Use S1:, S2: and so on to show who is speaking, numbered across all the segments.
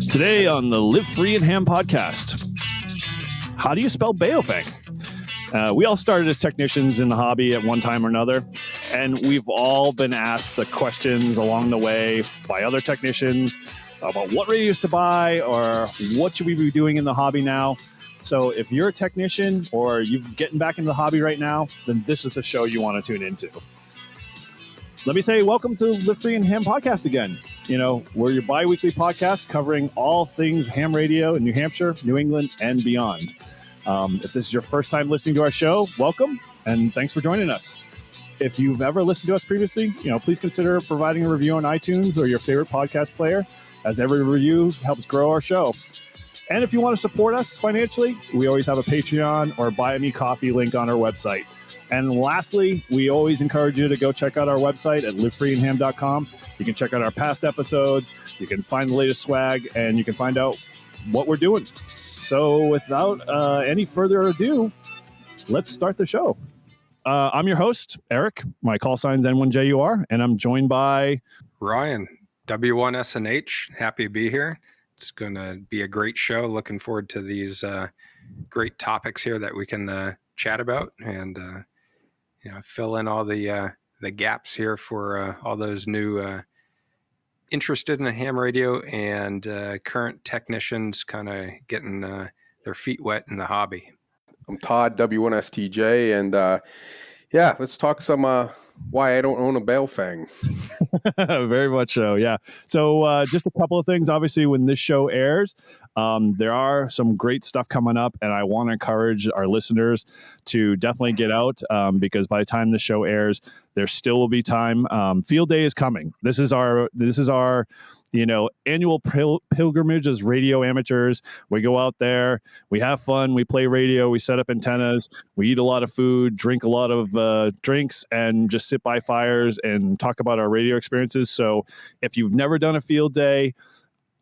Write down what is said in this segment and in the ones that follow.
S1: Today on the Live Free and Ham podcast, how do you spell Beofeng? We all started as technicians in the hobby at one time or another, and we've all been asked the questions along the way by other technicians about what radios to buy or what should we be doing in the hobby now. So if you're a technician or you're getting back into the hobby right now, then this is the show you want to tune into. Let me say welcome to Live Free and Ham podcast again. You know, we're your bi-weekly podcast covering all things ham radio in New Hampshire, New England, and beyond. If this is your first time listening to our show, welcome, and thanks for joining us. If you've ever listened to us previously, please consider providing a review on iTunes or your favorite podcast player, as every review helps grow our show. And if you want to support us financially, we always have a Patreon or Buy Me Coffee link on our website. And lastly, we always encourage you to go check out our website at livefreeandham.com. You can check out our past episodes, you can find the latest swag, and you can find out what we're doing. So without any further ado, let's start the show. I'm your host, Eric. My call sign's N1JUR, and I'm joined by
S2: Ryan, W1SNH. Happy to be here. It's going to be a great show. Looking forward to these great topics here that we can chat about and fill in all the gaps here for all those new interested in a ham radio and current technicians kind of getting their feet wet in the hobby.
S3: I'm Todd, W1STJ, and let's talk some why I don't own a Beofeng.
S1: Very much so, yeah. So just a couple of things. Obviously, when this show airs, there are some great stuff coming up, and I want to encourage our listeners to definitely get out because by the time the show airs, there still will be time. Field Day is coming. This is our annual pilgrimage as radio amateurs. We go out there, we have fun, we play radio, we set up antennas, we eat a lot of food, drink a lot of drinks, and just sit by fires and talk about our radio experiences. So if you've never done a field day,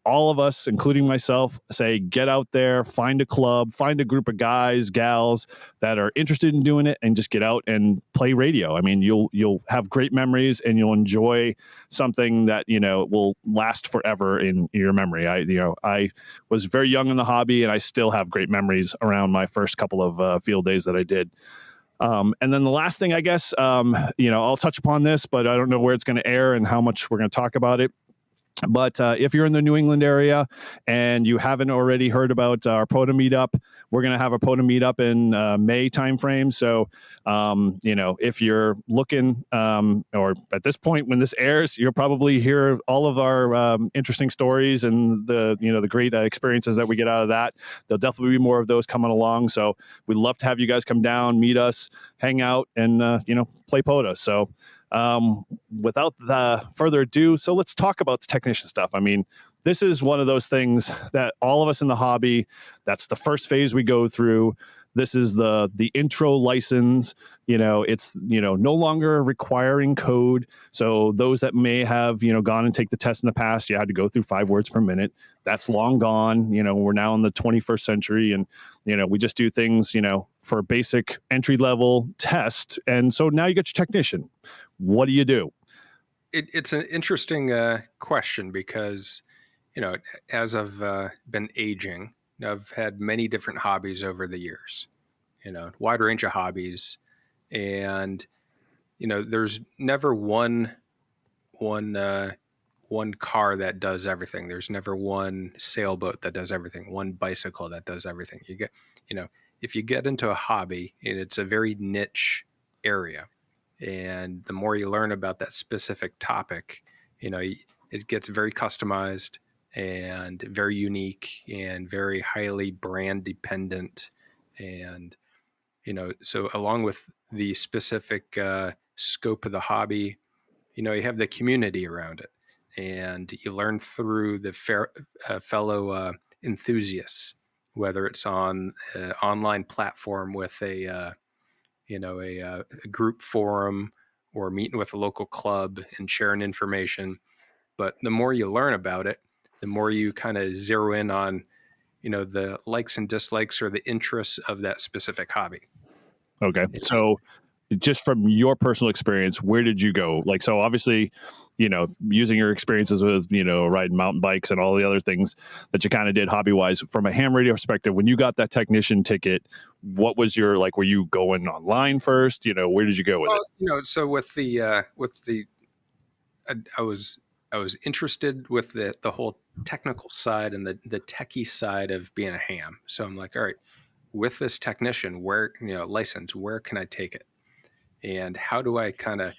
S1: all of us, including myself, say get out there, find a club, find a group of guys, gals that are interested in doing it, and just get out and play radio. I mean, you'll have great memories, and you'll enjoy something that will last forever in your memory. I was very young in the hobby, and I still have great memories around my first couple of field days that I did. And then the last thing, I guess, I'll touch upon this, but I don't know where it's going to air and how much we're going to talk about it. But if you're in the New England area and you haven't already heard about our POTA meetup, we're going to have a POTA meetup in May timeframe. So, if you're looking, or at this point when this airs, you'll probably hear all of our interesting stories and the great experiences that we get out of that. There'll definitely be more of those coming along. So we'd love to have you guys come down, meet us, hang out, and play POTA. So. Without further ado, so let's talk about the technician stuff. I mean, this is one of those things that all of us in the hobby, that's the first phase we go through. This is the intro license. It's no longer requiring code. So those that may have gone and take the test in the past, you had to go through 5 words per minute. That's long gone. We're now in the 21st century, and we just do things for a basic entry level test. And so now you get your technician. What do you do?
S2: It's an interesting question because as I've been aging, I've had many different hobbies over the years, wide range of hobbies. And, there's never one car that does everything. There's never one sailboat that does everything, one bicycle that does everything. You get, if you get into a hobby and it's a very niche area, and the more you learn about that specific topic, it gets very customized and very unique and very highly brand dependent. And, so along with the specific scope of the hobby, you have the community around it, and you learn through the fellow enthusiasts, whether it's on an online platform with a group forum or meeting with a local club and sharing information. But the more you learn about it, the more you kind of zero in on, the likes and dislikes or the interests of that specific hobby.
S1: Okay. So just from your personal experience, where did you go? Like, so obviously, using your experiences with, riding mountain bikes and all the other things that you kind of did hobby wise from a ham radio perspective, when you got that technician ticket, what was your, like, were you going online first? Where did you go with it?
S2: So with the I was interested with the whole technical side and the techie side of being a ham. So I'm like, all right, with this technician, where license, where can I take it, and how do I kind of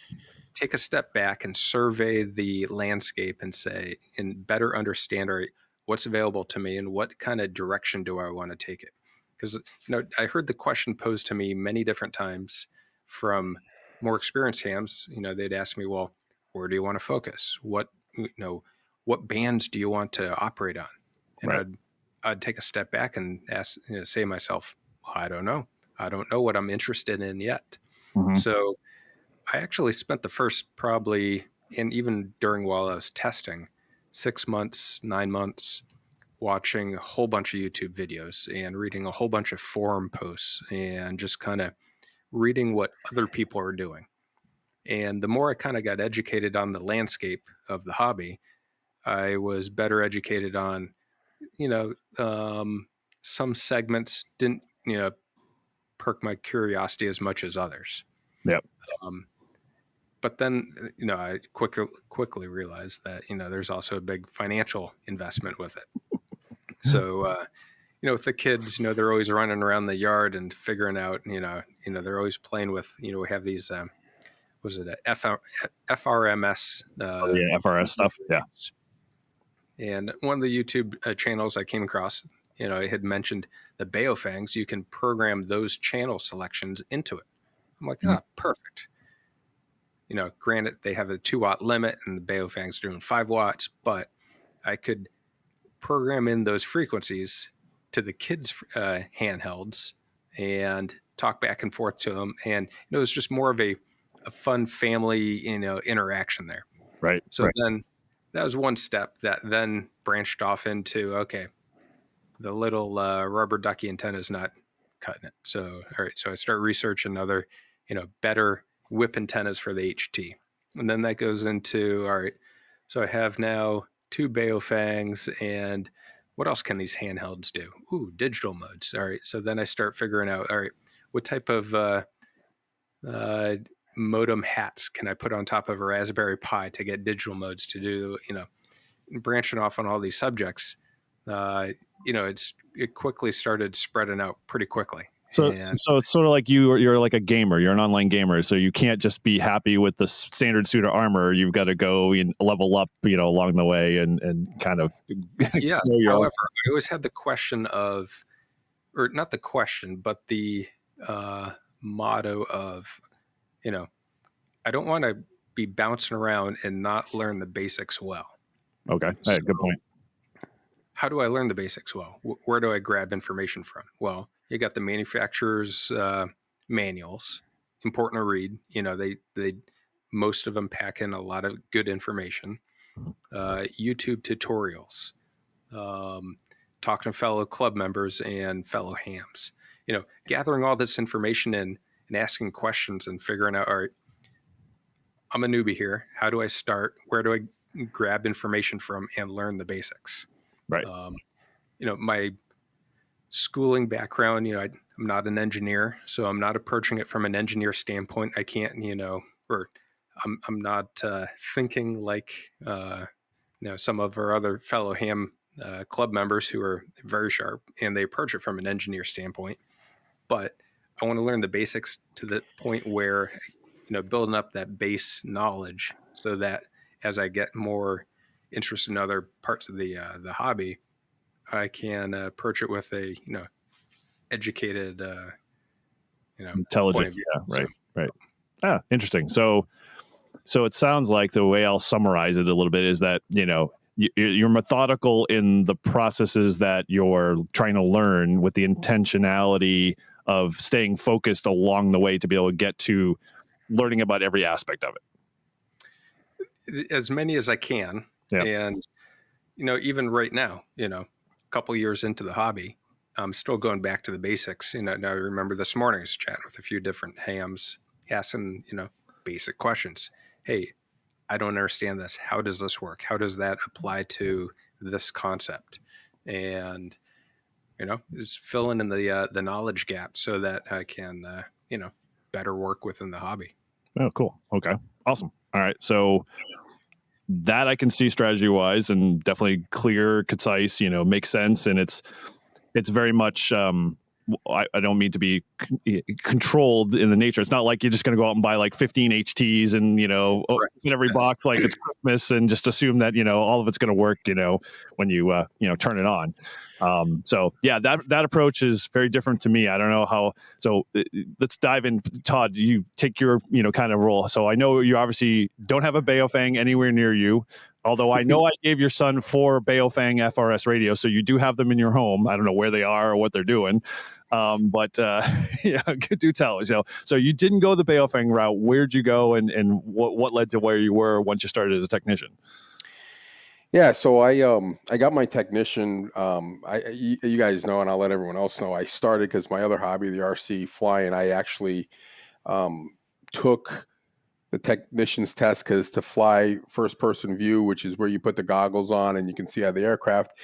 S2: take a step back and survey the landscape and say and better understand, all right, what's available to me and what kind of direction do I want to take it? Because I heard the question posed to me many different times from more experienced hams. They'd ask me, well, where do you want to focus? What bands do you want to operate on? And
S1: Right.
S2: I'd take a step back and say to myself, well, I don't know. I don't know what I'm interested in yet.
S1: Mm-hmm.
S2: So I actually spent the first probably, and even during while I was testing, 6 months, 9 months, watching a whole bunch of YouTube videos and reading a whole bunch of forum posts and just kind of reading what other people are doing. And the more I kind of got educated on the landscape of the hobby, I was better educated on, some segments didn't, perk my curiosity as much as others.
S1: Yep.
S2: But then, I quickly realized that, there's also a big financial investment with it. So, with the kids, they're always running around the yard and figuring out, they're always playing with, we have these, was it a FRMS?
S1: Oh, yeah, FRS stuff. Yeah.
S2: And one of the YouTube channels I came across, it had mentioned the Beofengs. You can program those channel selections into it. I'm like, perfect. Granted, they have a 2-watt limit and the Beofeng's doing 5 watts, but I could program in those frequencies to the kids' handhelds and talk back and forth to them. And it was just more of a fun family, interaction there.
S1: Right.
S2: So
S1: right.
S2: then that was one step that then branched off into, okay, the little rubber ducky antenna is not cutting it. So, all right, so I start researching other, better whip antennas for the HT. And then that goes into, all right, so I have now 2 Beofengs, and what else can these handhelds do? Ooh, digital modes. All right, so then I start figuring out, all right, what type of modem hats can I put on top of a Raspberry Pi to get digital modes to do, branching off on all these subjects. It quickly started spreading out pretty quickly.
S1: So it's sort of like you're like a gamer. You're an online gamer, so you can't just be happy with the standard suit of armor. You've got to go and level up, along the way, and kind of.
S2: Yes. However, I always had the question of, or not the question, but the motto of, I don't want to be bouncing around and not learn the basics well.
S1: Okay,
S2: So,
S1: good point.
S2: How do I learn the basics well? Where do I grab information from? Well, you got the manufacturer's manuals, important to read. They most of them pack in a lot of good information. YouTube tutorials, talking to fellow club members and fellow hams. Gathering all this information in and asking questions and figuring out, all right, I'm a newbie here. How do I start? Where do I grab information from and learn the basics?
S1: Right.
S2: My schooling background, I'm not an engineer, so I'm not approaching it from an engineer standpoint. I can't, or I'm not thinking like, some of our other fellow ham club members who are very sharp and they approach it from an engineer standpoint. But I want to learn the basics to the point where, building up that base knowledge so that as I get more interest in other parts of the hobby, I can approach it with a educated
S1: intelligent
S2: point of view.
S1: Right. Interesting. So it sounds like the way I'll summarize it a little bit is that you're methodical in the processes that you're trying to learn with the intentionality of staying focused along the way to be able to get to learning about every aspect of
S2: it. As many as I can.
S1: Yeah.
S2: And even right now, a couple years into the hobby, I'm still going back to the basics. Now I remember this morning I was chatting with a few different hams, ask them, basic questions. Hey, I don't understand this. How does this work? How does that apply to this concept? And just filling in the knowledge gap so that I can better work within the hobby.
S1: Oh, cool. Okay, awesome. All right, so that I can see strategy wise, and definitely clear, concise. Makes sense, and it's very much. I don't mean to be controlled in the nature. It's not like you're just going to go out and buy like 15 HTs and
S2: Right.
S1: in every
S2: Yes.
S1: box like it's Christmas and just assume that all of it's going to work when you turn it on. So yeah, that approach is very different to me. I don't know how. So let's dive in. Todd, you take your kind of role. So I know you obviously don't have a Beofeng anywhere near you. Although I know I gave your son 4 Beofeng FRS radios, so you do have them in your home. I don't know where they are or what they're doing, but yeah, do tell us. So you didn't go the Beofeng route. Where'd you go, and what led to where you were once you started as a technician?
S3: Yeah, so I got my technician. You guys know, and I'll let everyone else know. I started because my other hobby, the RC flying, I actually took the technician's test because to fly first person view, which is where you put the goggles on and you can see out the aircraft,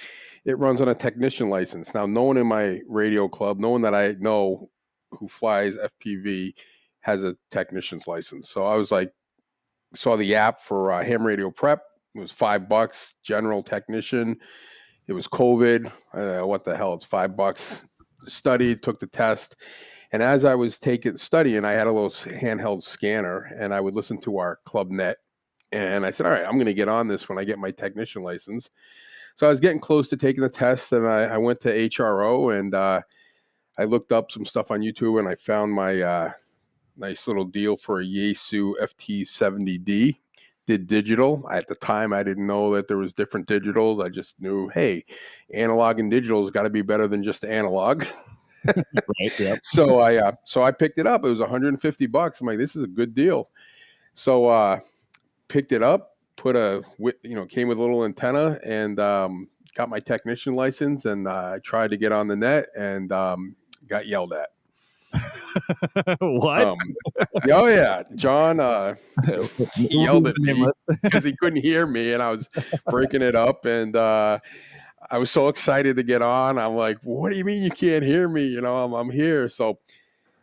S3: it runs on a technician license. Now, no one in my radio club, no one that I know who flies FPV has a technician's license. So I was like, saw the app for ham radio prep. It was $5, general technician. It was COVID. What the hell? It's $5. Studied, took the test. And as I was studying, I had a little handheld scanner and I would listen to our club net. And I said, all right, I'm going to get on this when I get my technician license. So I was getting close to taking the test and I went to HRO and I looked up some stuff on YouTube and I found my nice little deal for a Yaesu FT70D. Did digital. At the time, I didn't know that there was different digitals. I just knew, hey, analog and digital has got to be better than just analog.
S1: Right. Yep.
S3: So I picked it up. It was $150. I'm like, this is a good deal. So picked it up, came with a little antenna, and got my technician license. And I tried to get on the net and got yelled at.
S1: What?
S3: Oh yeah, John. He yelled at me
S1: Nameless.
S3: because he couldn't hear me, and I was breaking it up, and I was so excited to get on. I'm like, "What do you mean you can't hear me? I'm here." So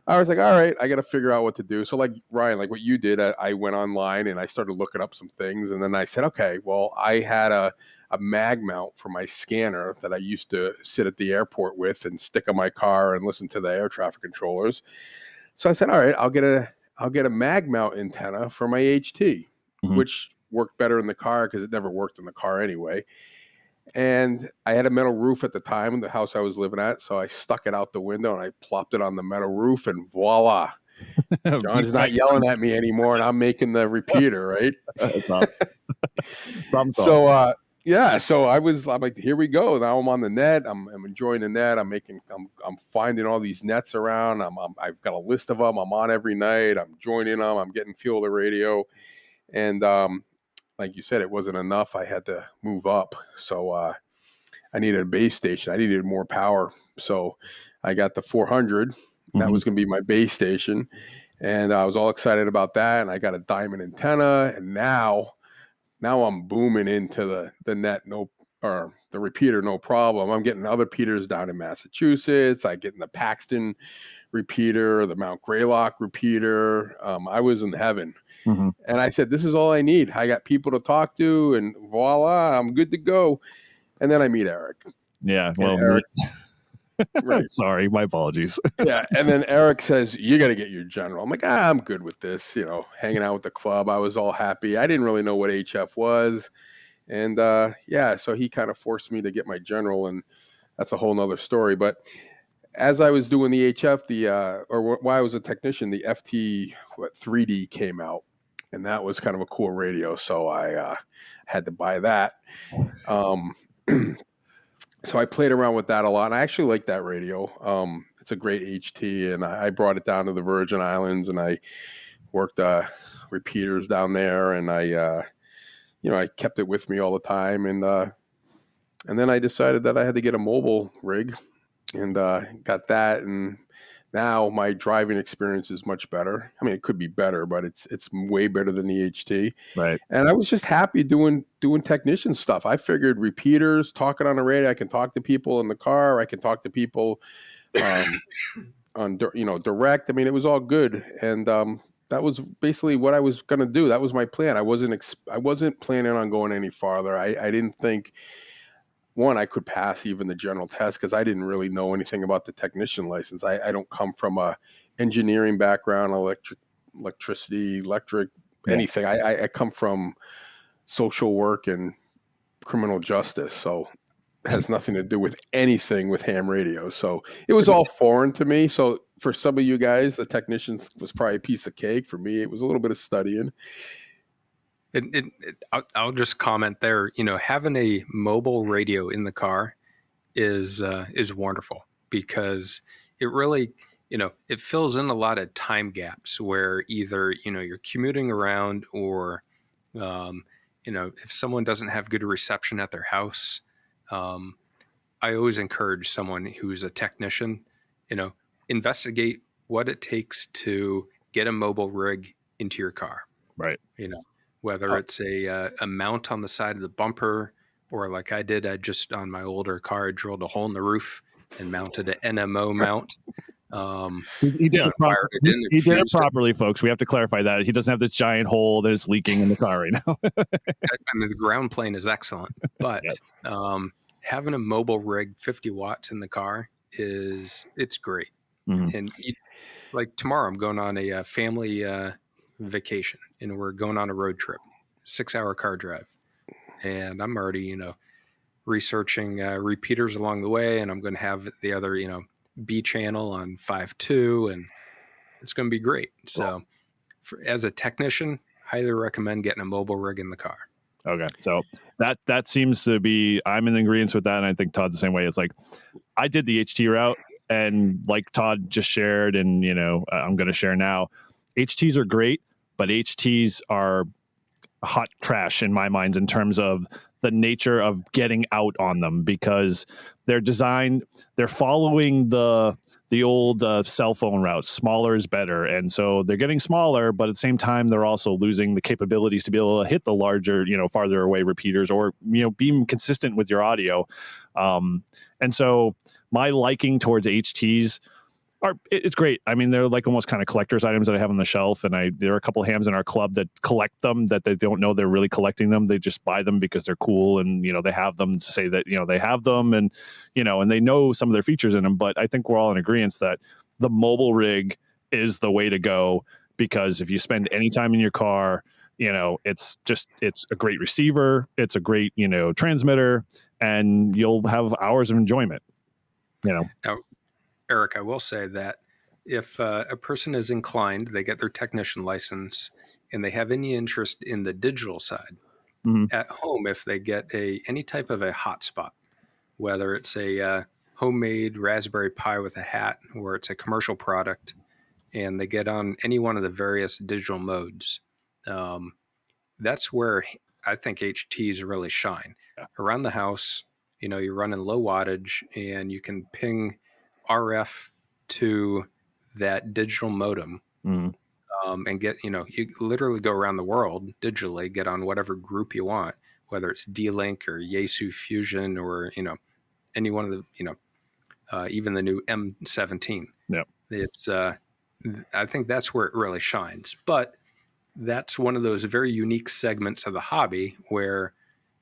S3: I was like, "All right, I got to figure out what to do." So like Ryan, like what you did, I went online and I started looking up some things, and then I said, "Okay, well, I had a mag mount for my scanner that I used to sit at the airport with and stick on my car and listen to the air traffic controllers." So I said, all right, I'll get a mag mount antenna for my HT, which worked better in the car because it never worked in the car anyway. And I had a metal roof at the time in the house I was living at. So I stuck it out the window and I plopped it on the metal roof and voila. John's not yelling at me anymore and I'm making the repeater, right?
S1: Problem solved.
S3: So so I'm like, here we go. Now I'm on the net. I'm enjoying the net. I'm finding all these nets around. I've got a list of them. I'm on every night. I'm joining them. I'm getting fuel of the radio. And like you said, it wasn't enough. I had to move up. So I needed a base station. I needed more power. So I got the 400. That was going to be my base station. And I was all excited about that. And I got a diamond antenna. And now I'm booming into the net, or the repeater, no problem. I'm getting other repeaters down in Massachusetts. I get in the Paxton repeater, the Mount Greylock repeater. I was in heaven. And I said, this is all I need. I got people to talk to and voila, I'm good to go. And then I meet Eric.
S1: Yeah. Well,
S3: Eric, right.
S1: Sorry, my apologies.
S3: Yeah. And then Eric says, you got to get your general. I'm like, I'm good with this, hanging out with the club. I was all happy. I didn't really know what HF was. And so he kind of forced me to get my general, and that's a whole nother story. But as I was doing the HF, while I was a technician, the FT 3D came out, and that was kind of a cool radio. So I had to buy that. So I played around with that a lot, and I actually like that radio. It's a great HT, and I brought it down to the Virgin Islands, and I worked repeaters down there, and I kept it with me all the time, and then I decided that I had to get a mobile rig, and got that, and Now my driving experience is much better. I mean, it could be better, but it's way better than the HT.
S1: Right.
S3: And I was just happy doing technician stuff. I figured repeaters, talking on the radio, I can talk to people in the car, I can talk to people on direct. I mean, it was all good, and that was basically what I was going to do. That was my plan. I wasn't planning on going any farther. I didn't think I could pass even the general test because I didn't really know anything about the technician license. I don't come from a engineering background, electric, anything. I come from social work and criminal justice, so it has nothing to do with anything with ham radio. So it was all foreign to me. So for some of you guys, the technician was probably a piece of cake. For me, it was a little bit of studying.
S2: I'll just comment there. Having a mobile radio in the car is wonderful because it really, it fills in a lot of time gaps where either you're commuting around or if someone doesn't have good reception at their house. I always encourage someone who's a technician, investigate what it takes to get a mobile rig into your car.
S1: Right.
S2: Whether it's a mount on the side of the bumper, or like I did, I just on my older car, I drilled a hole in the roof and mounted an NMO mount.
S1: He did it properly, folks. We have to clarify that he doesn't have this giant hole that is leaking in the car right now.
S2: I mean, the ground plane is excellent, but yes. Having a mobile rig, 50 watts in the car it's great. Mm-hmm. And like tomorrow, I'm going on a family vacation, and we're going on a road trip, 6-hour car drive, and I'm already researching repeaters along the way, and I'm going to have the other B channel on 5.2, and it's going to be great. So as a technician, highly recommend getting a mobile rig in the car.
S1: Okay, so that seems to be, I'm in agreement with that, and I think Todd's the same way. It's like I did the HT route, and like Todd just shared, and I'm going to share now. HTs are great, but HTs are hot trash in my mind in terms of the nature of getting out on them, because they're following the old cell phone route. Smaller is better, and so they're getting smaller, but at the same time they're also losing the capabilities to be able to hit the larger, farther away repeaters, or be consistent with your audio. And so my liking towards HTs it's great. I mean, they're like almost kind of collector's items that I have on the shelf, and there are a couple of hams in our club that collect them, that they don't know they're really collecting them. They just buy them because they're cool, and they have them to say that they have them, and and they know some of their features in them. But I think we're all in agreement that the mobile rig is the way to go, because if you spend any time in your car, it's a great receiver, it's a great transmitter, and you'll have hours of enjoyment.
S2: Now, Eric, I will say that if a person is inclined, they get their technician license, and they have any interest in the digital side, mm-hmm. at home, if they get any type of a hotspot, whether it's a homemade Raspberry Pi with a hat, or it's a commercial product, and they get on any one of the various digital modes, that's where I think HTs really shine. Yeah. Around the house, you're running low wattage, and you can ping RF to that digital modem, and get, you literally go around the world digitally, get on whatever group you want, whether it's D-Link or Yaesu Fusion, or, any one of the, even the new M17.
S1: Yeah.
S2: It's, I think that's where it really shines, but that's one of those very unique segments of the hobby where,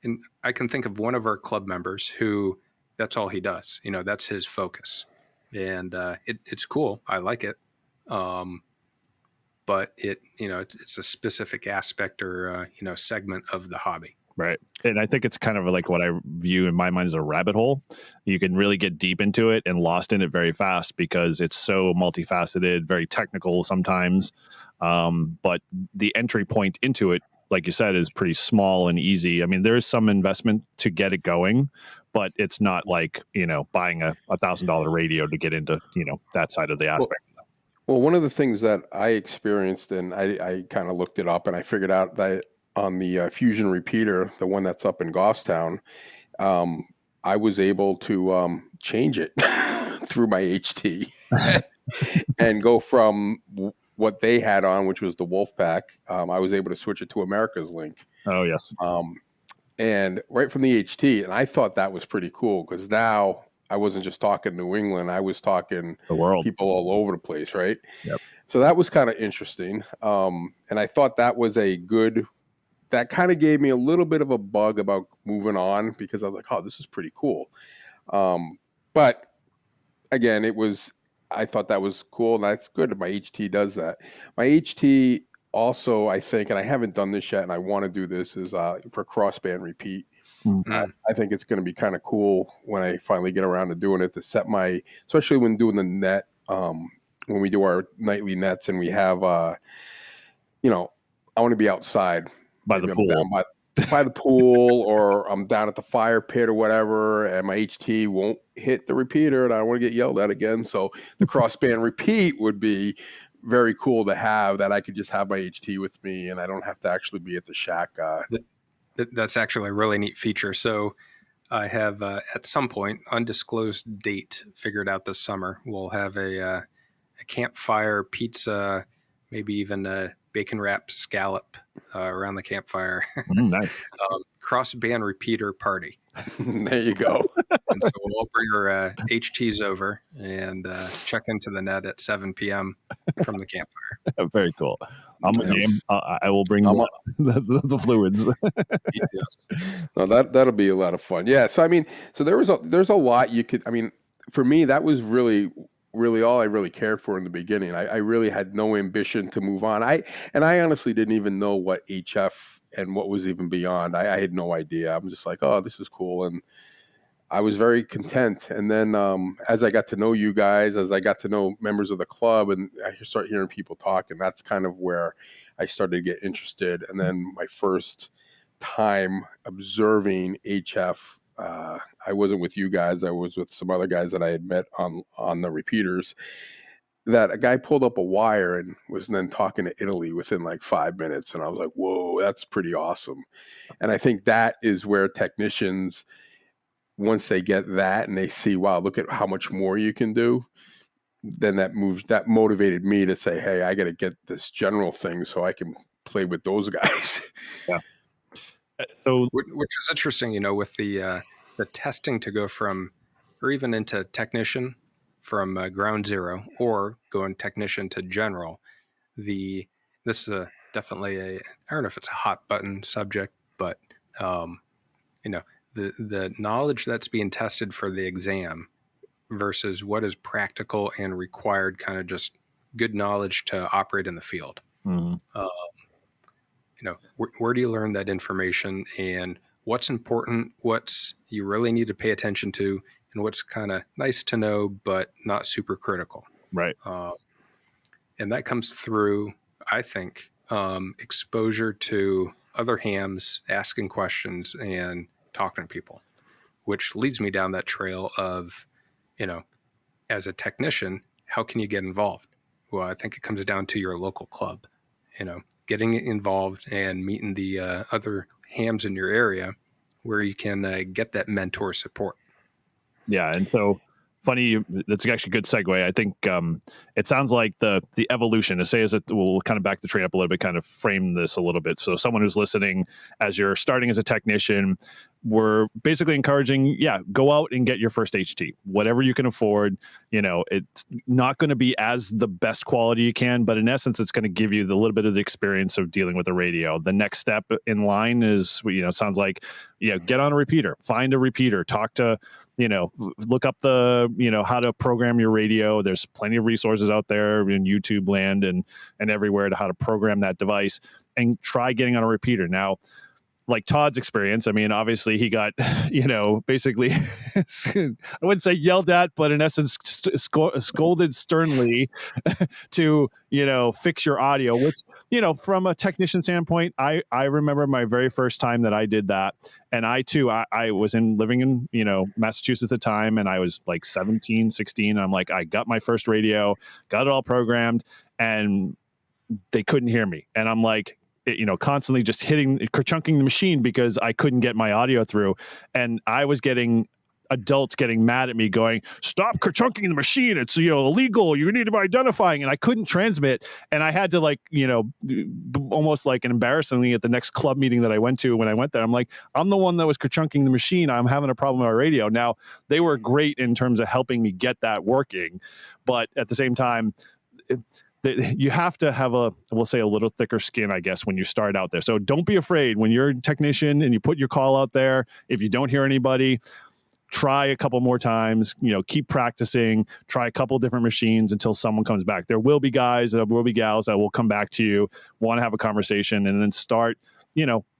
S2: and I can think of one of our club members who that's all he does, that's his focus. And it's cool. I like it, but it's a specific aspect or segment of the hobby.
S1: Right, and I think it's kind of like what I view in my mind as a rabbit hole. You can really get deep into it and lost in it very fast because it's so multifaceted, very technical sometimes. But the entry point into it, like you said, is pretty small and easy. I mean, there is some investment to get it going, but it's not like, buying a $1,000 radio to get into, that side of the aspect.
S3: Well, one of the things that I experienced, and I kind of looked it up, and I figured out that on the Fusion repeater, the one that's up in Goffstown, I was able to change it through my HT. and go from what they had on, which was the Wolfpack. I was able to switch it to America's Link.
S1: Oh, yes.
S3: And right from the HT. And I thought that was pretty cool because now I wasn't just talking New England, I was talking
S1: The world.
S3: people all over the place, right?
S1: Yep.
S3: So that was kind of interesting. And I thought that was that kind of gave me a little bit of a bug about moving on because I was like, oh, this is pretty cool. But again, I thought that was cool, and that's good. My HT does that. My HT also, I think, and I haven't done this yet, and I want to do this, is for crossband repeat. I think it's going to be kind of cool when I finally get around to doing it, to set especially when doing the net, when we do our nightly nets and we have, I want to be outside.
S1: By
S3: Maybe
S1: the pool.
S3: I'm down by the pool, or I'm down at the fire pit or whatever, and my HT won't hit the repeater, and I don't want to get yelled at again. So the crossband repeat would be very cool to have, that I could just have my HT with me, and I don't have to actually be at the shack.
S2: That's actually a really neat feature. So I have, at some point, undisclosed date figured out this summer, we'll have a campfire pizza, maybe even a bacon wrapped scallop around the campfire.
S1: Nice.
S2: Cross-band repeater party.
S3: There you go.
S2: And so we'll bring our HTs over and check into the net at 7 p.m. from the campfire.
S1: Very cool. I'm a game. I will bring the fluids.
S3: Yes. No, that'll be a lot of fun. Yeah. So there's a lot you could. I mean, for me, that was really all I really cared for in the beginning. I really had no ambition to move on. I honestly didn't even know what HF and what was even beyond. I had no idea. I'm just like, oh, this is cool, and I was very content. And then as I got to know you guys, as I got to know members of the club, and I start hearing people talk, and that's kind of where I started to get interested. And then my first time observing HF, I wasn't with you guys. I was with some other guys that I had met on the repeaters. That a guy pulled up a wire and was then talking to Italy within like 5 minutes. And I was like, whoa, that's pretty awesome. And I think that is where technicians, once they get that and they see, wow, look at how much more you can do, then that motivated me to say, hey, I got to get this general thing so I can play with those guys.
S1: Yeah. So,
S2: which is interesting, with the testing to go from, or even into technician from ground zero, or going technician to general. This is definitely I don't know if it's a hot button subject, but the knowledge that's being tested for the exam versus what is practical and required, kind of just good knowledge to operate in the field.
S1: mm-hmm.
S2: Where do you learn that information, and what's important, what's you really need to pay attention to, and what's kind of nice to know but not super critical.
S1: Right.
S2: And that comes through, I think, exposure to other hams, asking questions and talking to people, which leads me down that trail of, as a technician, how can you get involved? Well, I think it comes down to your local club, getting involved and meeting the other hams in your area where you can get that mentor support.
S1: Yeah. And so funny, that's actually a good segue. I think it sounds like the evolution, to say, we'll kind of back the train up a little bit, kind of frame this a little bit. So someone who's listening, as you're starting as a technician, we're basically encouraging, go out and get your first HT, whatever you can afford. It's not going to be as the best quality you can, but in essence, it's going to give you the little bit of the experience of dealing with a radio. The next step in line is, sounds like, get on a repeater, find a repeater, talk to, look up how to program your radio. There's plenty of resources out there in YouTube land and everywhere to how to program that device, and try getting on a repeater. Now, like Todd's experience, I mean, obviously he got, basically, I wouldn't say yelled at, but in essence, scolded sternly to, fix your audio, which, from a technician standpoint, I remember my very first time that I did that. And I too, I was living in, Massachusetts at the time, and I was like 17, 16. And I'm like, I got my first radio, got it all programmed, and they couldn't hear me. And I'm like, constantly just chunking the machine because I couldn't get my audio through. And I was getting adults getting mad at me going, stop chunking the machine. It's, illegal. You need to be identifying. And I couldn't transmit. And I had to almost like embarrassingly at the next club meeting that I went to, when I went there, I'm like, I'm the one that was chunking the machine. I'm having a problem with our radio. Now, they were great in terms of helping me get that working. But at the same time, you have to have we'll say a little thicker skin, I guess, when you start out there. So don't be afraid when you're a technician and you put your call out there. If you don't hear anybody, try a couple more times, keep practicing, try a couple different machines until someone comes back. There will be guys, there will be gals that will come back to you, want to have a conversation, and then start,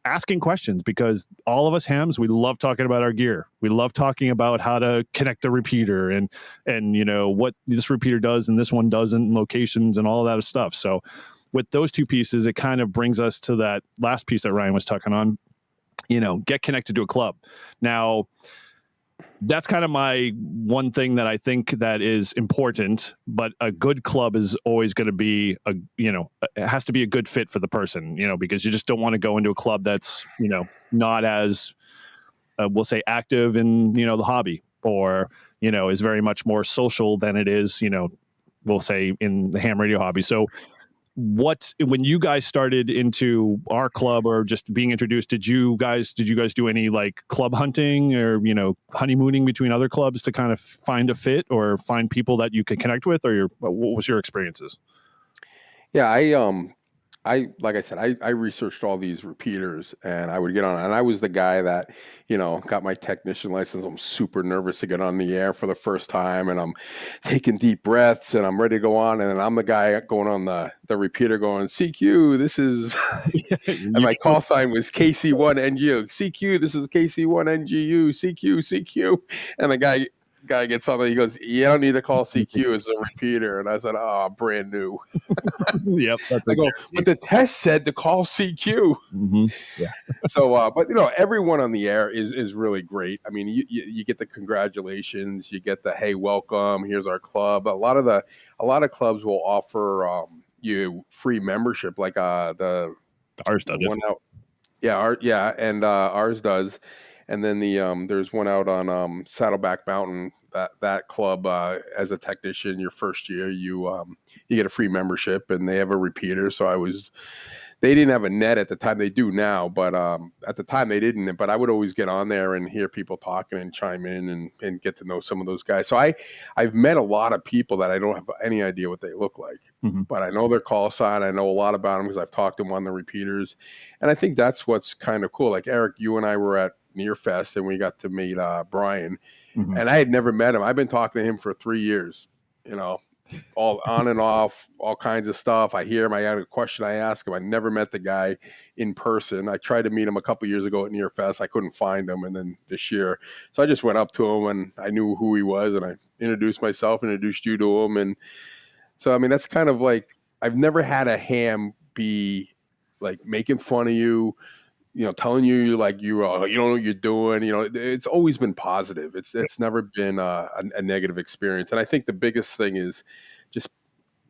S1: asking questions, because all of us hams, we love talking about our gear. We love talking about how to connect a repeater and what this repeater does and this one doesn't, locations and all of that stuff. So with those two pieces, it kind of brings us to that last piece that Ryan was talking on, get connected to a club. Now, that's kind of my one thing that I think that is important, but a good club is always going to be it has to be a good fit for the person, because you just don't want to go into a club that's, not as, we'll say, active in, the hobby, or, is very much more social than it is, we'll say, in the ham radio hobby. So when you guys started into our club or just being introduced, did you guys do any like club hunting or, honeymooning between other clubs to kind of find a fit or find people that you could connect with, or what was your experiences?
S3: Yeah, like I said, I researched all these repeaters, and I would get on, and I was the guy that, got my technician license. I'm super nervous to get on the air for the first time, and I'm taking deep breaths, and I'm ready to go on, and then I'm the guy going on the repeater going, CQ, this is, and my call sign was KC1NGU, CQ, this is KC1NGU, CQ, and the guy gets on there, he goes, you don't need to call CQ, it's a repeater. And I said, oh, brand new.
S1: Yep.
S3: I go, but the test said to call CQ.
S1: Mm-hmm. Yeah.
S3: So, but everyone on the air is really great. I mean, you get the congratulations, you get the, hey, welcome, here's our club. A lot of clubs will offer you free membership, like the
S1: ours does.
S3: One out. Yeah, and ours does. And then there's one out on Saddleback Mountain. That club, as a technician, your first year, you get a free membership, and they have a repeater. So they didn't have a net at the time. They do now, but at the time they didn't. But I would always get on there and hear people talking and chime in and get to know some of those guys. So I've met a lot of people that I don't have any idea what they look like, but I know their call sign. I know a lot about them because I've talked to them on the repeaters, and I think that's what's kind of cool. Like Eric, you and I were at Nearfest, and we got to meet Brian, and I had never met him. I've been talking to him for 3 years, all on and off, all kinds of stuff. I hear him. I had a question I ask him. I never met the guy in person. I tried to meet him a couple years ago at Nearfest. I couldn't find him. And then this year, so I just went up to him, and I knew who he was, and I introduced myself, introduced you to him. And so, I mean, that's kind of like, I've never had a ham be like making fun of you, telling you like you don't know what you're doing. It's always been positive. It's never been a negative experience. And I think the biggest thing is just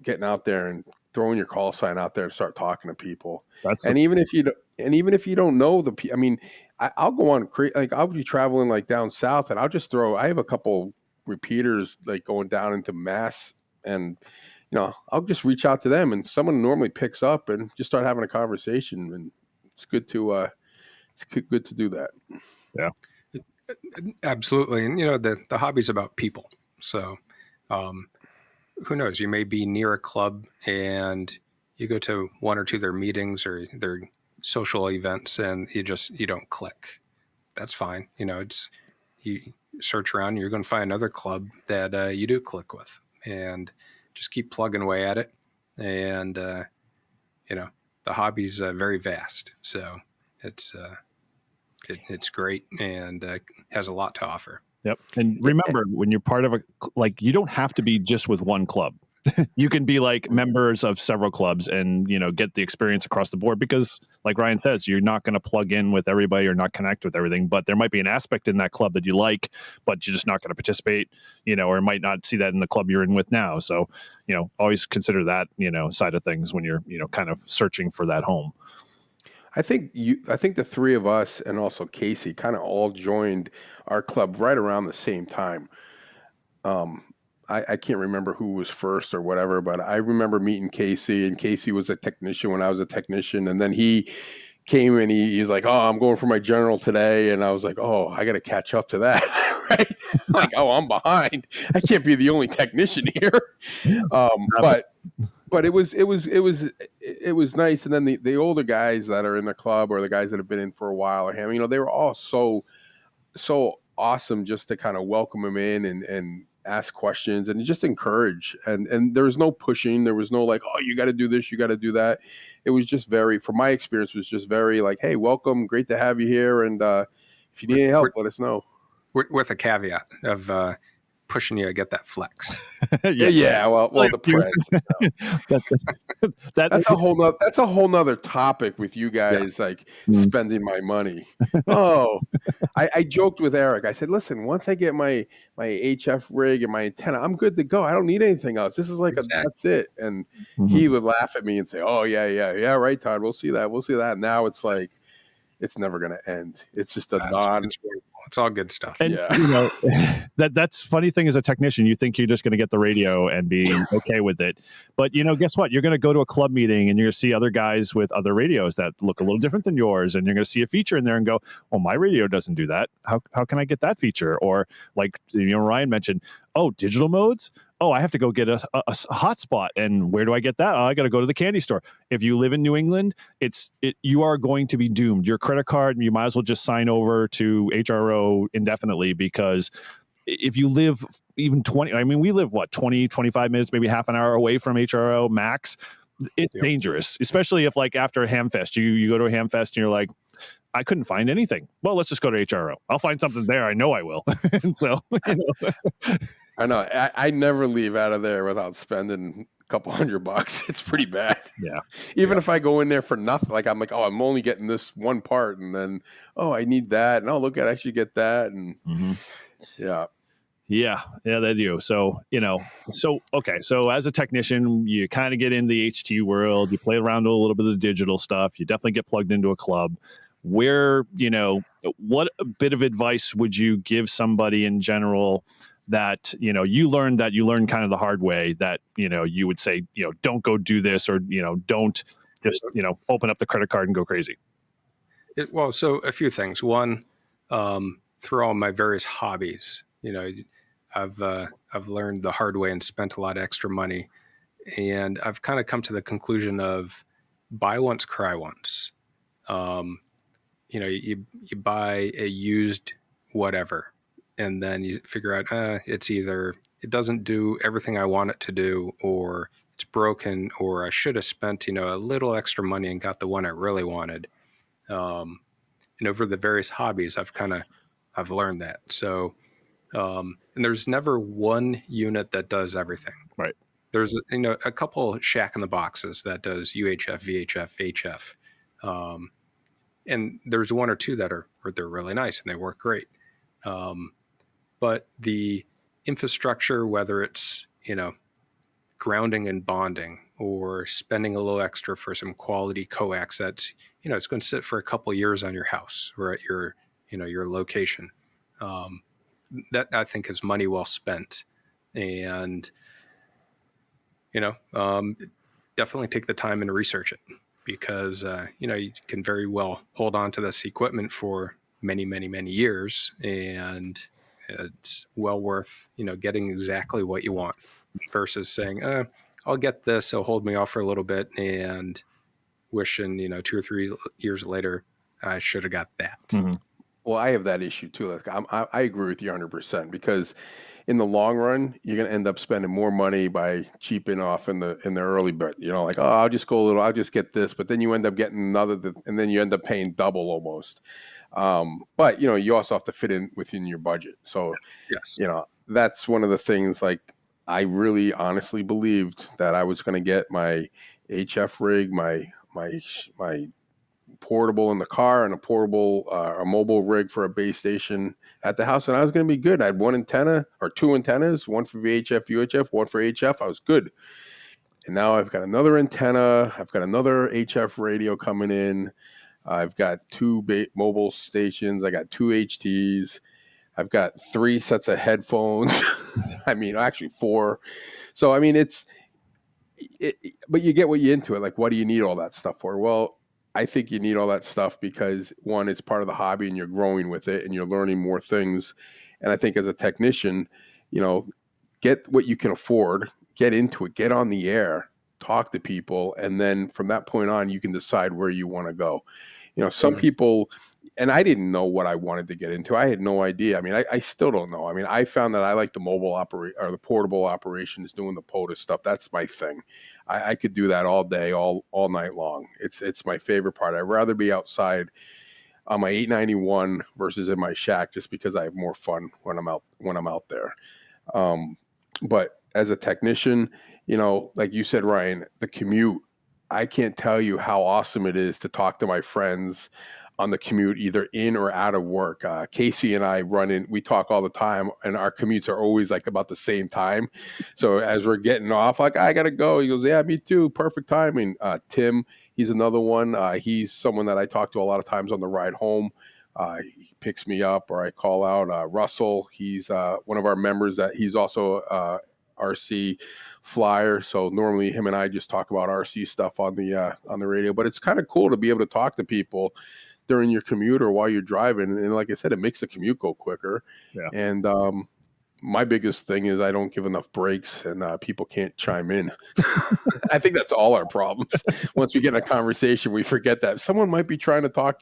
S3: getting out there and throwing your call sign out there and start talking to people. Even if you don't know I mean, I'll go on, like I'll be traveling like down south, and I'll just I have a couple repeaters like going down into Mass, and I'll just reach out to them, and someone normally picks up and just start having a conversation. And it's good to do that.
S1: Yeah,
S2: absolutely. And the hobby's about people. So who knows? You may be near a club and you go to one or two of their meetings or their social events, and you don't click. That's fine. You search around, and you're going to find another club that you do click with, and just keep plugging away at it. And the hobby's very vast, so it's great and has a lot to offer.
S1: Yep. And remember, when you're part of you don't have to be just with one club. You can be like members of several clubs and, get the experience across the board, because like Ryan says, you're not going to plug in with everybody or not connect with everything, but there might be an aspect in that club that you like, but you're just not going to participate, or might not see that in the club you're in with now. So, always consider that, side of things when you're, kind of searching for that home.
S3: I think the three of us and also Casey kind of all joined our club right around the same time. Um, I can't remember who was first or whatever, but I remember meeting Casey, and Casey was a technician when I was a technician, and then he came and he's like, "Oh, I'm going for my general today," and I was like, "Oh, I got to catch up to that." Right? Like, "Oh, I'm behind. I can't be the only technician here." But it was nice. And then the older guys that are in the club, or the guys that have been in for a while, or him, they were all so awesome, just to kind of welcome him in and ask questions and just encourage. And there was no pushing. There was no like, "Oh, you got to do this, you got to do that." It was just very, from my experience, was just very like, "Hey, welcome, great to have you here, and if you need any help, let us know."
S2: With a caveat of pushing you to get that flex.
S3: Yeah. Well, the press. That's a whole nother topic with you guys, like spending my money. Oh, I joked with Eric. I said, "Listen, once I get my HF rig and my antenna, I'm good to go. I don't need anything else. This is like that's it." And he would laugh at me and say, "Oh yeah, right, Todd. We'll see that. And now it's like, it's never going to end. It's just
S2: it's all good stuff.
S1: And that's funny thing as a technician, you think you're just going to get the radio and be okay with it. But guess what? You're going to go to a club meeting and you're going to see other guys with other radios that look a little different than yours. And you're going to see a feature in there and go, "Oh, my radio doesn't do that. How can I get that feature?" Or like, Ryan mentioned, "Oh, digital modes. Oh, I have to go get a hotspot. And where do I get that? Oh, I got to go to the candy store." If you live in New England, you are going to be doomed. Your credit card, you might as well just sign over to HRO indefinitely, because if you live even 20, we live 20, 25 minutes, maybe half an hour away from HRO max. It's dangerous, especially if like after a Hamfest, you go to a Hamfest and you're like, "I couldn't find anything." Well, let's just go to HRO. I'll find something there. I know I will. And so,
S3: I know. I never leave out of there without spending a couple $100. It's pretty bad.
S1: Yeah.
S3: Even if I go in there for nothing, like I'm like, "Oh, I'm only getting this one part," and then, "Oh, I need that," and, "Oh, look, I actually get that," and
S1: Yeah, they do. So, okay. So as a technician, you kind of get into the HT world, you play around with a little bit of the digital stuff, you definitely get plugged into a club. Where, what bit of advice would you give somebody in general that, you learned kind of the hard way, that, you would say, don't go do this, or, don't just, open up the credit card and go crazy?
S2: So a few things. One, through all my various hobbies, I've learned the hard way and spent a lot of extra money, and I've kind of come to the conclusion of buy once, cry once. You buy a used whatever, and then you figure out it's either it doesn't do everything I want it to do, or it's broken, or I should have spent a little extra money and got the one I really wanted. And over the various hobbies, I've learned that. So, and there's never one unit that does everything.
S1: Right.
S2: There's a couple Shack in the Boxes that does UHF, VHF, HF. And there's one or two they're really nice and they work great. But the infrastructure, whether it's, grounding and bonding, or spending a little extra for some quality coax that's, it's going to sit for a couple of years on your house or at your location. That I think is money well spent. And, definitely take the time and research it, because, you can very well hold on to this equipment for many, many, many years, and it's well worth, getting exactly what you want, versus saying, I'll get this, so hold me off for a little bit, and wishing, 2 or 3 years later, I should have got that.
S1: Mm-hmm.
S3: Well, I have that issue too. Like, I agree with you 100%, because in the long run, you're going to end up spending more money by cheaping off in the early bit. Like, "Oh, I'll just go a little, I'll just get this," but then you end up getting another, and then you end up paying double almost. But you also have to fit in within your budget. So,
S2: yes,
S3: that's one of the things. Like, I really honestly believed that I was going to get my HF rig, my portable in the car, and a mobile rig for a base station at the house, and I was going to be good. I had one antenna or two antennas, one for VHF, UHF, one for HF. I was good. And now I've got another antenna. I've got another HF radio coming in. I've got 2 mobile stations. I got 2 HTs. I've got 3 sets of headphones. I mean, actually 4. So, I mean, but you get what you into it. Like, what do you need all that stuff for? Well, I think you need all that stuff because, one, it's part of the hobby and you're growing with it and you're learning more things. And I think as a technician, get what you can afford, get into it, get on the air, talk to people, and then from that point on, you can decide where you want to go. Some people, and I didn't know what I wanted to get into. I had no idea. I mean, I still don't know. I mean, I found that I like the mobile or the portable operations, doing the POTUS stuff. That's my thing. I could do that all day, all night long. It's my favorite part. I'd rather be outside on my 891 versus in my shack, just because I have more fun when I'm out there. But as a technician, like you said, Ryan, the commute, I can't tell you how awesome it is to talk to my friends on the commute, either in or out of work. Casey and I we talk all the time, and our commutes are always like about the same time. So as we're getting off, like, I got to go. He goes, yeah, me too. Perfect timing. Tim, he's another one. He's someone that I talk to a lot of times on the ride home. He picks me up or I call out. Russell, he's one of our members that he's also RC flyer. So normally him and I just talk about RC stuff on the radio, but it's kind of cool to be able to talk to people during your commute or while you're driving. And like I said, it makes the commute go quicker.
S1: Yeah.
S3: And my biggest thing is I don't give enough breaks and people can't chime in. I think that's all our problems. Once we get in a conversation, we forget that someone might be trying to talk,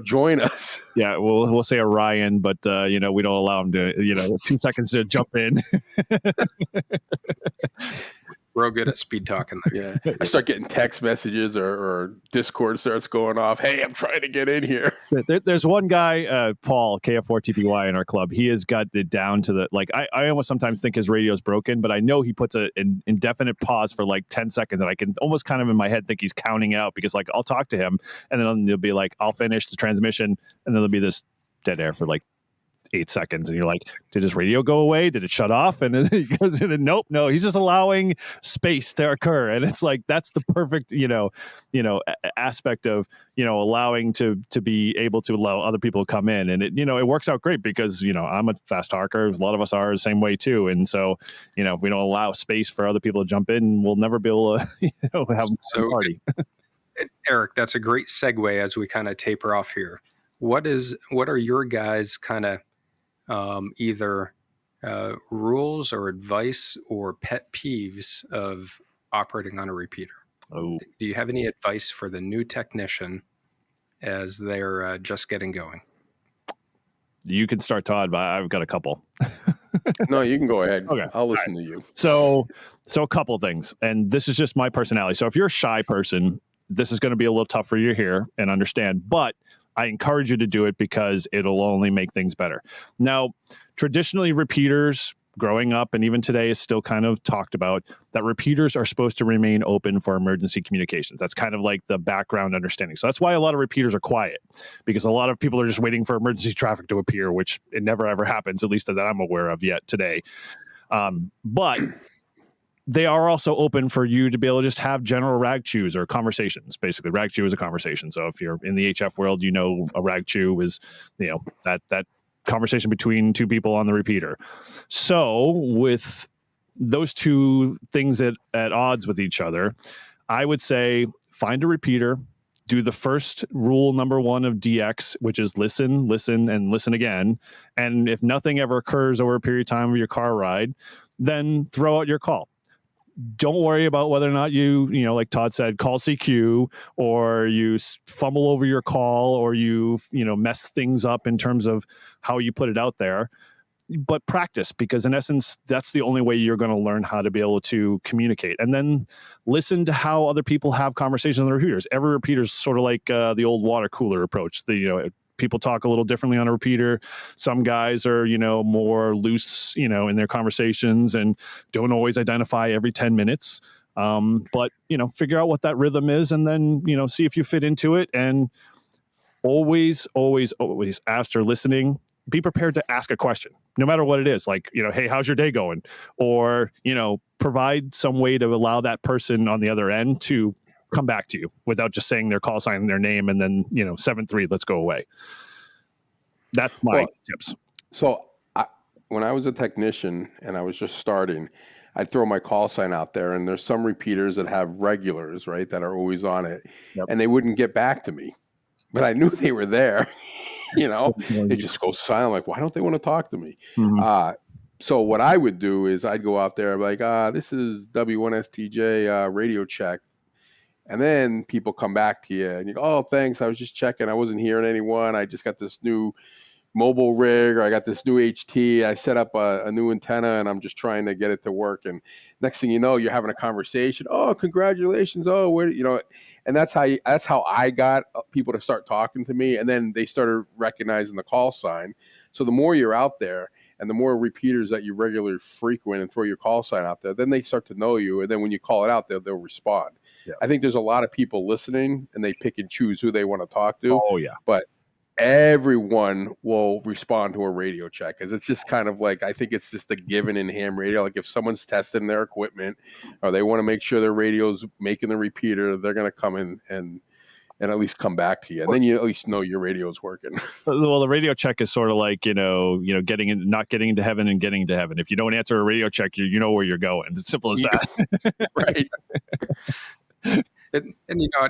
S3: join us.
S1: Yeah, we'll say Orion, but we don't allow him to, 2 seconds to jump in.
S2: Real good at speed talking
S3: there. Yeah, I start getting text messages or Discord starts going off. Hey, I'm trying to get in here.
S1: There's one guy, Paul, KF4TPY in our club. He has got it down to I almost sometimes think his radio's broken, but I know he puts an indefinite pause for like 10 seconds, and I can almost kind of in my head think he's counting out, because like I'll talk to him and then he'll be like, I'll finish the transmission, and then there'll be this dead air for like 8 seconds, and you're like, did his radio go away? Did it shut off? And then he goes in, and nope, no, he's just allowing space to occur. And it's like, that's the perfect aspect of allowing to be able to allow other people to come in. And it works out great, because I'm a fast talker, a lot of us are the same way too. And so if we don't allow space for other people to jump in, we'll never be able to have a party.
S2: Eric, that's a great segue as we kind of taper off here. What are your guys' kind of either rules or advice or pet peeves of operating on a repeater?
S1: Oh.
S2: Do you have any advice for the new technician as they're just getting going?
S1: You can start, Todd, but I've got a couple.
S3: No, you can go ahead.
S1: Okay.
S3: I'll listen to you.
S1: So a couple of things, and this is just my personality. So if you're a shy person, this is going to be a little tough for you to hear and understand, but I encourage you to do it because it'll only make things better. Now, traditionally, repeaters growing up and even today is still kind of talked about that repeaters are supposed to remain open for emergency communications. That's kind of like the background understanding. So that's why a lot of repeaters are quiet, because a lot of people are just waiting for emergency traffic to appear, which it never ever happens, at least that I'm aware of yet today. But they are also open for you to be able to just have general rag chews or conversations. Basically, rag chew is a conversation. So if you're in the HF world, a rag chew is, that conversation between two people on the repeater. So with those two things at odds with each other, I would say find a repeater, do the first rule number 1 of DX, which is listen, and listen again. And if nothing ever occurs over a period of time of your car ride, then throw out your call. Don't worry about whether or not you like Todd said, call CQ, or you fumble over your call, or you mess things up in terms of how you put it out there. But practice, because in essence, that's the only way you're going to learn how to be able to communicate. And then listen to how other people have conversations on the repeaters. Every repeater is sort of like the old water cooler approach. People talk a little differently on a repeater. Some guys are, more loose, in their conversations and don't always identify every 10 minutes. But, figure out what that rhythm is, and then, see if you fit into it. And always, always, always, after listening, be prepared to ask a question, no matter what it is. Like, hey, how's your day going? Or, provide some way to allow that person on the other end to come back to you without just saying their call sign and their name and then 7-3, let's go away. That's my tips.
S3: So when I was a technician and I was just starting, I'd throw my call sign out there, and there's some repeaters that have regulars, right, that are always on it, and they wouldn't get back to me, but I knew they were there. They just go silent. Like, why don't they want to talk to me?
S1: Mm-hmm.
S3: So what I would do is I'd go out there like, this is W1STJ radio check. And then people come back to you and you go, oh, thanks. I was just checking. I wasn't hearing anyone. I just got this new mobile rig, or I got this new HT. I set up a new antenna and I'm just trying to get it to work. And next thing you know, you're having a conversation. Oh, congratulations. Oh, where, and that's how I got people to start talking to me. And then they started recognizing the call sign. So the more you're out there and the more repeaters that you regularly frequent and throw your call sign out there, then they start to know you. And then when you call it out, they'll respond. Yeah. I think there's a lot of people listening and they pick and choose who they want to talk to.
S1: Oh yeah.
S3: But everyone will respond to a radio check, because it's just kind of like, I think it's just a given in ham radio. Like if someone's testing their equipment or they want to make sure their radio's making the repeater, they're going to come in and at least come back to you, and then you at least know your radio's working.
S1: Well, the radio check is sort of like not getting into heaven and getting into heaven. If you don't answer a radio check, you know where you're going. It's simple as that.
S3: Right.
S2: And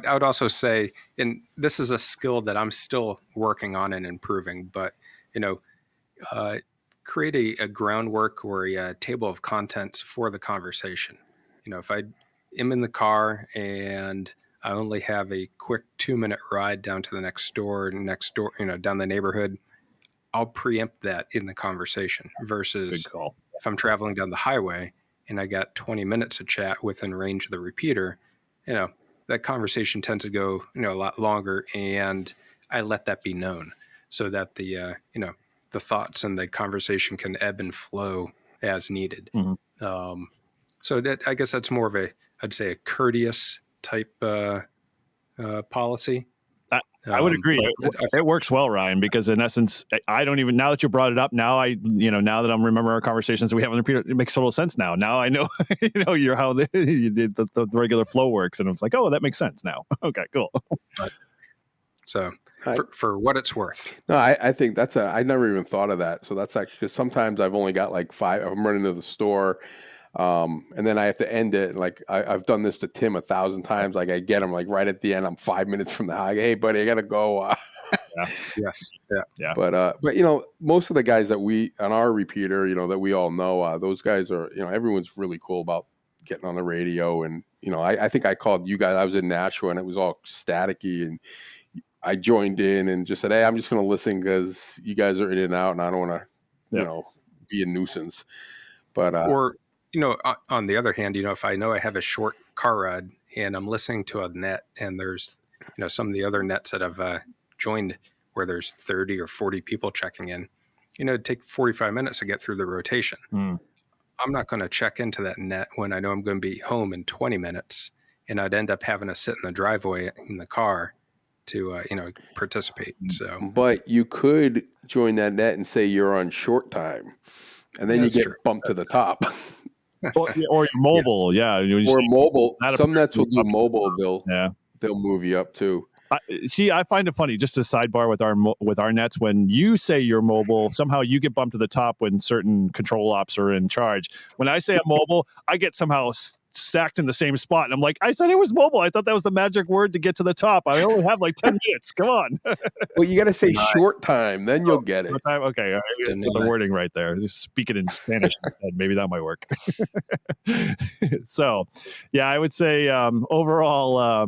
S2: I would also say, and this is a skill that I'm still working on and improving, but create a groundwork or a table of contents for the conversation. If I am in the car and I only have a quick 2-minute ride down to the next door, down the neighborhood, I'll preempt that in the conversation versus if I'm traveling down the highway and I got 20 minutes of chat within range of the repeater, that conversation tends to go, a lot longer, and I let that be known so that the thoughts and the conversation can ebb and flow as needed.
S1: Mm-hmm.
S2: So that, I guess that's more of I'd say a courteous type policy.
S1: I would agree. It works well, Ryan, because in essence, I don't even, now that you brought it up, now now that I'm remembering our conversations that we have on the repeater, it makes total sense now. Now I know, you're how the regular flow works. And I was like, oh, that makes sense now. Okay, cool.
S2: So for what it's worth.
S3: No, I think I never even thought of that. So that's actually, because sometimes I've only got like 5, I'm running to the store, and then I have to end it. Like I've done this to Tim 1,000 times. Like I get him like right at the end. I'm 5 minutes from the high. Hey, buddy, I gotta go.
S1: Yeah.
S2: Yes. Yeah.
S3: But most of the guys that we on our repeater, that we all know, those guys are, everyone's really cool about getting on the radio. And I think I called you guys. I was in Nashua and it was all staticky, and I joined in and just said, hey, I'm just going to listen because you guys are in and out, and I don't want to, be a nuisance. But
S2: on the other hand, if I know I have a short car ride and I'm listening to a net, and there's, some of the other nets that have joined where there's 30 or 40 people checking in, it'd take 45 minutes to get through the rotation. I'm not going to check into that net when I know I'm going to be home in 20 minutes, and I'd end up having to sit in the driveway in the car to participate. So,
S3: but you could join that net and say you're on short time, and then you get bumped to the top.
S1: or your mobile,
S3: or mobile. Some nets will do mobile. They'll move you up too.
S1: I find it funny, just a sidebar with our nets, when you say you're mobile, somehow you get bumped to the top when certain control ops are in charge. When I say I'm mobile, I get somehow stacked in the same spot, and I'm like, I said it was mobile. I thought that was the magic word to get to the top. I only have like 10 minutes. Come on.
S3: Well, you got to say short time, then you'll get it.
S1: Time? Okay, get the wording right there. Just speak it in Spanish instead. Maybe that might work. So, I would say overall.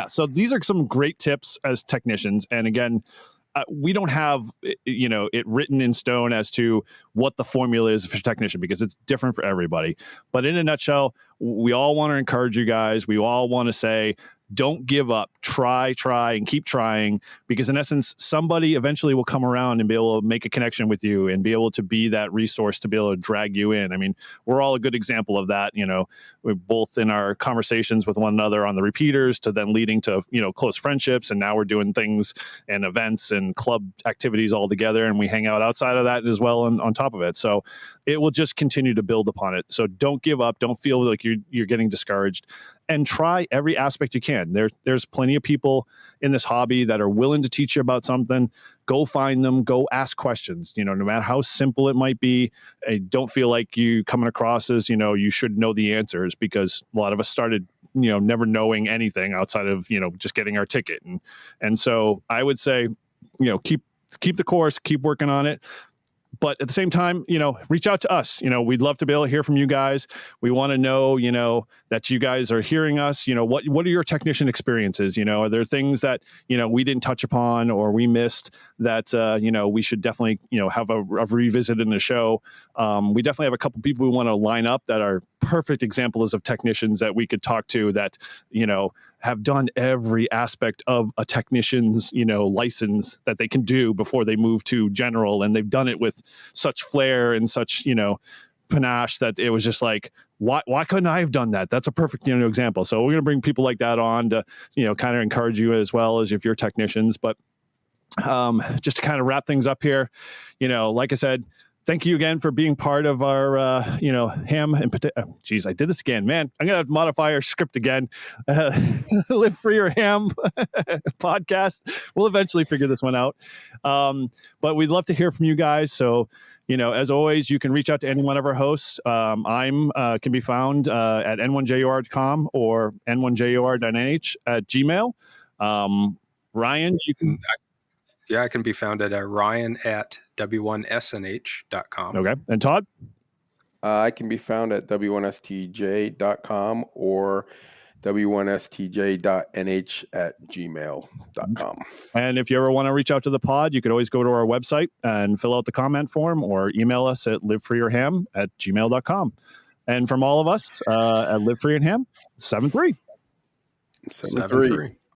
S1: So these are some great tips as technicians. And again, we don't have, it written in stone as to what the formula is for technician, because it's different for everybody. But in a nutshell, we all want to encourage you guys. We all want to say, don't give up. Try, and keep trying, because in essence, somebody eventually will come around and be able to make a connection with you and be able to be that resource to be able to drag you in. I mean, we're all a good example of that. We're both in our conversations with one another on the repeaters to then leading to, close friendships. And now we're doing things and events and club activities all together. And we hang out outside of that as well on top of it. So it will just continue to build upon it. So don't give up. Don't feel like you're getting discouraged. and try every aspect you can. There's plenty of people in this hobby that are willing to teach you about something. Go find them, go ask questions, no matter how simple it might be. I don't feel like you coming across as, you should know the answers, because a lot of us started, never knowing anything outside of, just getting our ticket. And so I would say, keep the course, keep working on it. But at the same time, reach out to us. We'd love to be able to hear from you guys. We want to know, that you guys are hearing us. What are your technician experiences? Are there things that, we didn't touch upon or we missed that, we should definitely, have a revisit in the show. We definitely have a couple people we want to line up that are perfect examples of technicians that we could talk to that, have done every aspect of a technician's, license that they can do before they move to general. And they've done it with such flair and such, panache that it was just like, why couldn't I have done that? That's a perfect, example. So we're going to bring people like that on to, kind of encourage you as well as if you're technicians. But just to kind of wrap things up here, like I said, thank you again for being part of our, ham and potato. Geez, I did this again, man. I'm going to have to modify our script again. Live Free or Ham podcast. We'll eventually figure this one out. But we'd love to hear from you guys. So, as always, you can reach out to any one of our hosts. I'm can be found at n1jur.com or n1jur.nh at Gmail. Ryan, you can...
S2: Yeah, I can be found at Ryan at w1snh.com.
S1: Okay. And Todd?
S3: I can be found at w1stj.com or w1stj.nh at gmail.com.
S1: And if you ever want to reach out to the pod, you could always go to our website and fill out the comment form or email us at livefreeorham@gmail.com. And from all of us at Live Free and Ham, 7-3.
S3: 7-3.